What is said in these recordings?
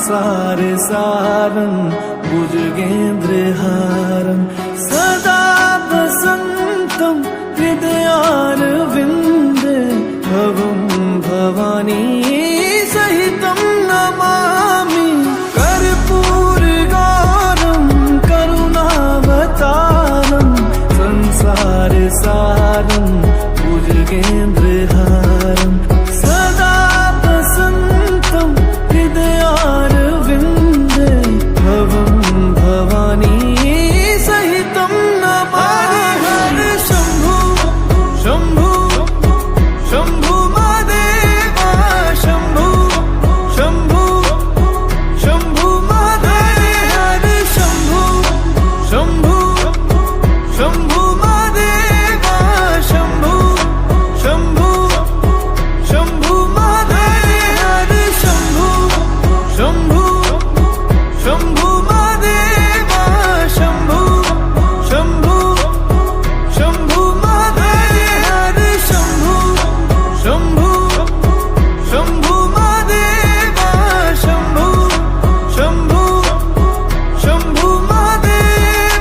संसार सारं भुजगेन्द्रहारं सदा वसन्तं हृदयारविन्दे भवं भवानी सहितं नमामि कर्पूरगौरं करुणावतारं संसार सारं भुजगेन्द्रहारं सदा वसन्तं हृदयारविन्दे भवं भवानी सहितं नमामि हर शम्भो शम्भो शम्भो महादेव शम्भो शम्भो शम्भो महादेव हर शम्भो शम्भो शम्भो महादेव शम्भो शम्भो शम्भो महादेव हर शम्भो शम्भो शम्भो महादेव शम्भो शम्भो शम्भो महादेव हर शम्भो शम्भो शम्भो महादेव शम्भो शम्भो शम्भो महादेव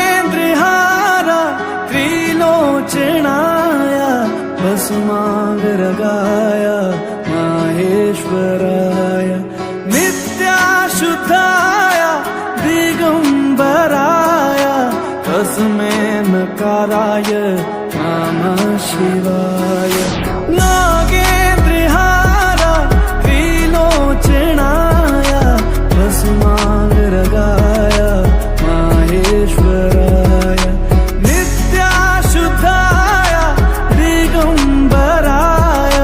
नागेन्द्रहारा त्रिलोचनाय भस्मांगरगाय माहेश्वराय नित्याशुद्धाय दिगंबराय तस्मै नकाराय नमः शिवाय नागेन्द्रहारा त्रिलोचनाय भस्मांगरगाय माहेश्वराय नित्याशुद्धाय दिगंबराय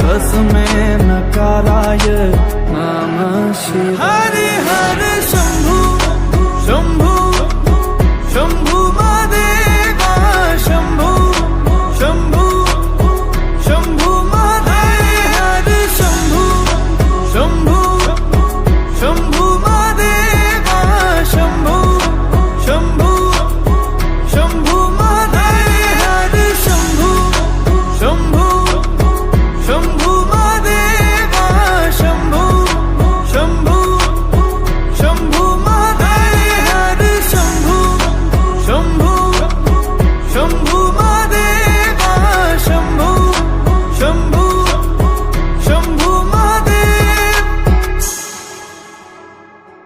तस्मै नकाराय नमः शिवाय।